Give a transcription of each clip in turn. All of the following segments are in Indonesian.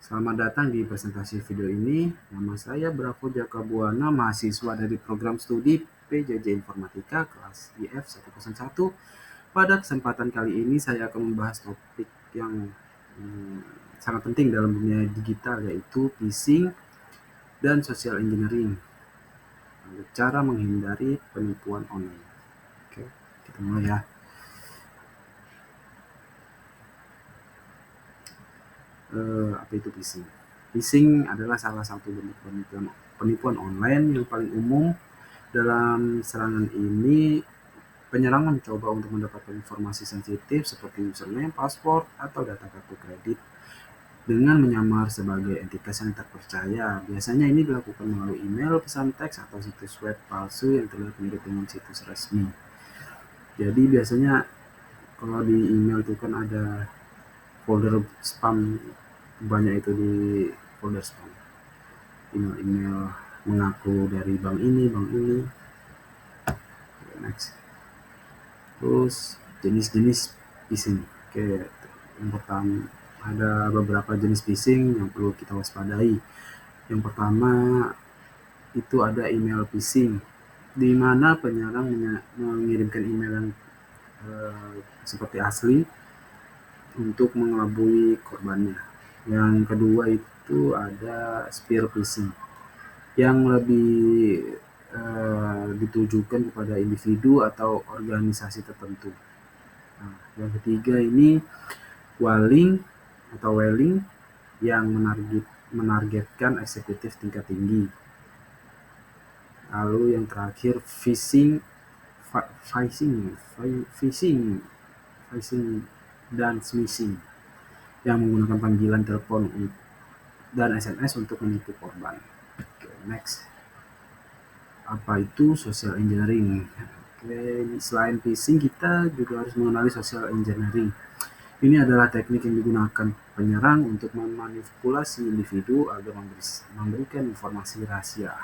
Selamat datang di presentasi video ini. Nama saya Bravo Jaka Buana, mahasiswa dari program studi PJJ Informatika kelas IF 101. Pada kesempatan kali ini saya akan membahas topik yang sangat penting dalam dunia digital, yaitu phishing dan social engineering. Cara menghindari penipuan online. Oke, kita mulai ya. Apa itu phishing? Phishing adalah salah satu bentuk penipuan online yang paling umum. Dalam serangan ini, penyerang mencoba untuk mendapatkan informasi sensitif seperti username, password, atau data kartu kredit dengan menyamar sebagai entitas yang terpercaya. Biasanya ini dilakukan melalui email, pesan teks, atau situs web palsu yang terlihat mirip dengan situs resmi. Jadi biasanya kalau di email itu kan ada folder spam, banyak itu di folder spam. Email-email mengaku dari bank ini. Next. Terus jenis-jenis phishing. Oke, yang pertama ada beberapa jenis phishing yang perlu kita waspadai. Yang pertama itu ada email phishing, di mana penyerang mengirimkan email yang seperti asli untuk mengelabui korbannya. Yang kedua itu ada spear phishing, yang lebih ditujukan kepada individu atau organisasi tertentu. Nah, yang ketiga ini Walling atau Welling, yang menargetkan eksekutif tingkat tinggi. Lalu yang terakhir phishing dan smishing, yang menggunakan panggilan telepon dan SMS untuk menipu korban. Okay, next. Apa itu social engineering? Selain phishing, kita juga harus mengenali social engineering. Ini adalah teknik yang digunakan penyerang untuk memanipulasi individu agar memberikan informasi rahasia.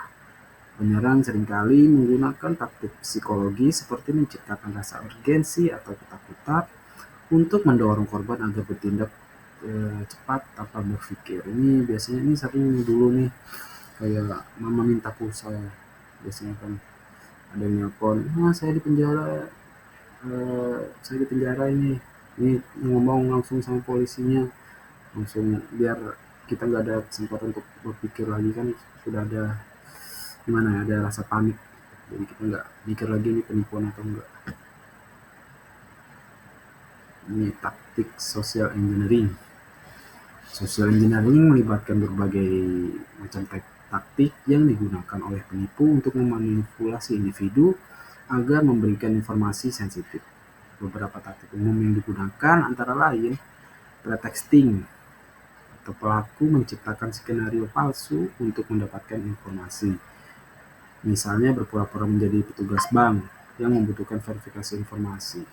Penyerang seringkali menggunakan taktik psikologi seperti menciptakan rasa urgensi atau ketakutan untuk mendorong korban agar bertindak cepat tanpa berpikir. Ini biasanya sering dulu nih, kayak mama minta pulsa, biasanya kan ada yang nelpon, saya di penjara ini ngomong langsung sama polisinya, langsung biar kita nggak ada kesempatan untuk berpikir lagi, kan sudah ada gimana ya, ada rasa panik, jadi kita nggak mikir lagi ini penipuan atau enggak. Ini taktik social engineering. Social engineering melibatkan berbagai macam taktik yang digunakan oleh penipu untuk memanipulasi individu agar memberikan informasi sensitif. Beberapa taktik umum yang digunakan antara lain pretexting, atau pelaku menciptakan skenario palsu untuk mendapatkan informasi. Misalnya berpura-pura menjadi petugas bank yang membutuhkan verifikasi informasi.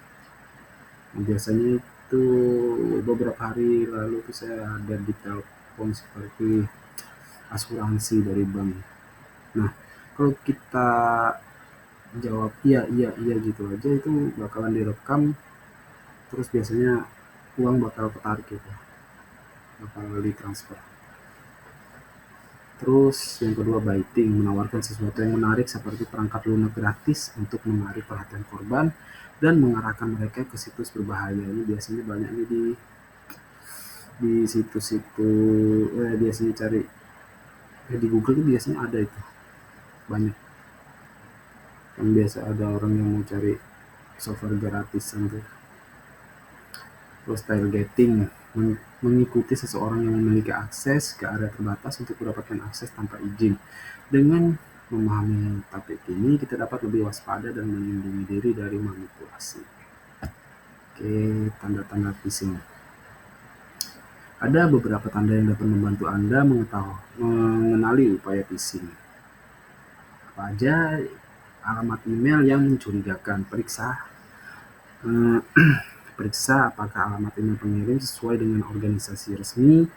Nah, biasanya itu beberapa hari lalu tuh saya ada di telepon seperti asuransi dari bank. Nah, kalau kita jawab iya gitu aja, itu bakalan direkam, terus biasanya uang bakal ketarik gitu, bakal ditransfer. Terus yang kedua baiting, menawarkan sesuatu yang menarik seperti perangkat lunak gratis untuk menarik perhatian korban dan mengarahkan mereka ke situs berbahaya. Ini biasanya banyak di situs-situs, biasanya cari di Google itu biasanya ada itu, banyak yang biasa ada orang yang mau cari software gratisan tuh. Terus targeting, mengikuti seseorang yang memiliki akses ke area terbatas untuk mendapatkan akses tanpa izin. Dengan memahami topik ini, kita dapat lebih waspada dan melindungi diri dari manipulasi. Oke, tanda-tanda phishing. Ada beberapa tanda yang dapat membantu Anda mengenali upaya phishing. Apa aja? Alamat email yang mencurigakan. Periksa apakah alamat email pengirim sesuai dengan organisasi resmi.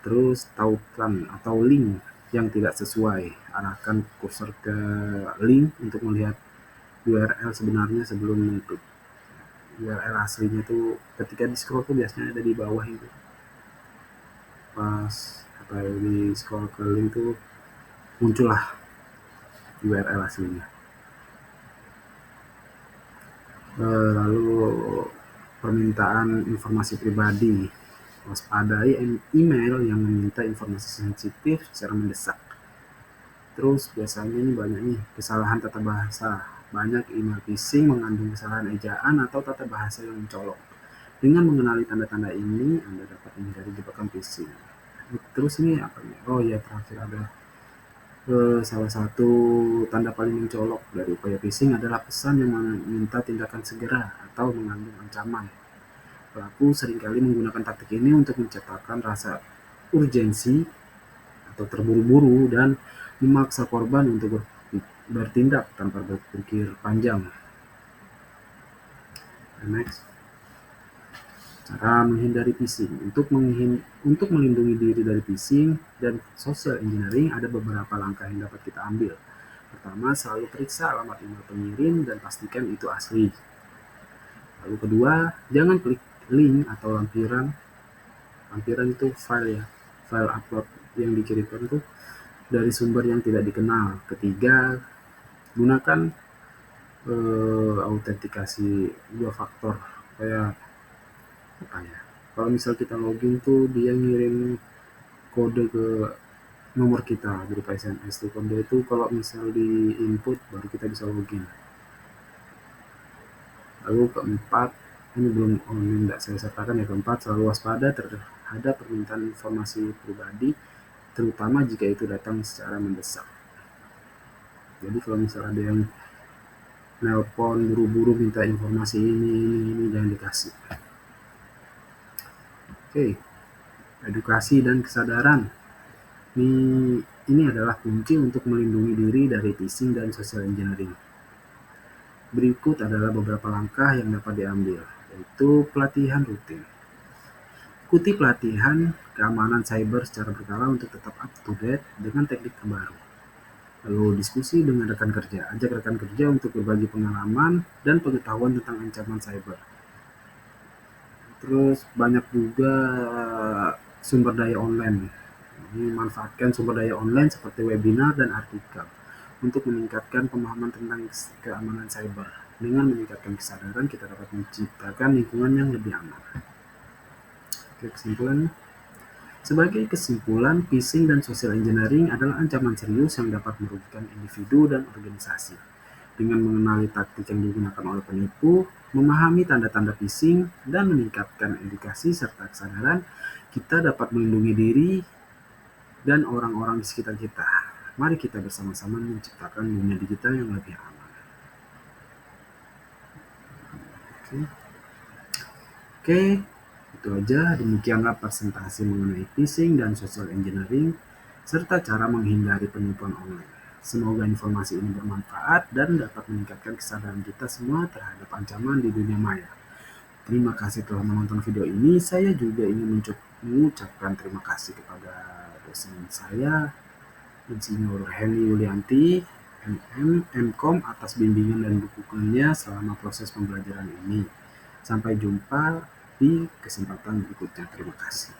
Terus tautan atau link yang tidak sesuai, arahkan kursor ke link untuk melihat URL sebenarnya sebelum mengklik. URL aslinya tuh ketika di scroll tuh biasanya ada di bawah itu. pas di scroll ke link tuh muncullah URL aslinya. Lalu permintaan informasi pribadi, waspadai email yang meminta informasi sensitif secara mendesak. Terus biasanya ini banyak nih kesalahan tata bahasa. Banyak email phishing mengandung kesalahan ejaan atau tata bahasa yang mencolok. Dengan mengenali tanda-tanda ini, Anda dapat menghindari jebakan phishing. Terus ini apa nih? Oh ya, terakhir ada salah satu tanda paling mencolok dari upaya phishing adalah pesan yang meminta tindakan segera atau mengandung ancaman. Pelaku seringkali menggunakan taktik ini untuk menciptakan rasa urgensi atau terburu-buru dan memaksa korban untuk bertindak tanpa berpikir panjang. Next. Cara menghindari phishing. Untuk melindungi diri dari phishing dan social engineering ada beberapa langkah yang dapat kita ambil. Pertama, selalu periksa alamat email pengirim dan pastikan itu asli. Lalu kedua, jangan klik link atau lampiran itu file ya, file upload yang dikirimkan itu dari sumber yang tidak dikenal. Ketiga, gunakan autentikasi 2 faktor kayak apa ya, kalau misal kita login tuh dia ngirim kode ke nomor kita berupa SMS tuh. Kode itu kalau misal di input baru kita bisa login. Lalu keempat, ini belum tidak saya sertakan ya, keempat, selalu waspada terhadap permintaan informasi pribadi terutama jika itu datang secara mendesak. Jadi kalau misal ada yang nelpon buru-buru minta informasi ini jangan dikasih. Oke, edukasi dan kesadaran. Ini adalah kunci untuk melindungi diri dari phishing dan social engineering. Berikut adalah beberapa langkah yang dapat diambil, yaitu pelatihan rutin. Ikuti pelatihan keamanan cyber secara berkala untuk tetap up to date dengan teknik terbaru. Lalu diskusi dengan rekan kerja. Ajak rekan kerja untuk berbagi pengalaman dan pengetahuan tentang ancaman cyber. Terus banyak juga sumber daya online. Ini manfaatkan sumber daya online seperti webinar dan artikel untuk meningkatkan pemahaman tentang keamanan cyber. Dengan meningkatkan kesadaran, kita dapat menciptakan lingkungan yang lebih aman. Oke, kesimpulan. Sebagai kesimpulan, phishing dan social engineering adalah ancaman serius yang dapat merugikan individu dan organisasi. Dengan mengenali taktik yang digunakan oleh penipu, memahami tanda-tanda phishing, dan meningkatkan edukasi serta kesadaran, kita dapat melindungi diri dan orang-orang di sekitar kita. Mari kita bersama-sama menciptakan dunia digital yang lebih aman. Oke, itu aja. Demikianlah presentasi mengenai phishing dan social engineering serta cara menghindari penipuan online. Semoga informasi ini bermanfaat dan dapat meningkatkan kesadaran kita semua terhadap ancaman di dunia maya. Terima kasih telah menonton video ini. Saya juga ingin mengucapkan terima kasih kepada dosen saya, Insinyur Heni Yulianti, MM, MKOM atas bimbingan dan dukungannya selama proses pembelajaran ini. Sampai jumpa di kesempatan berikutnya. Terima kasih.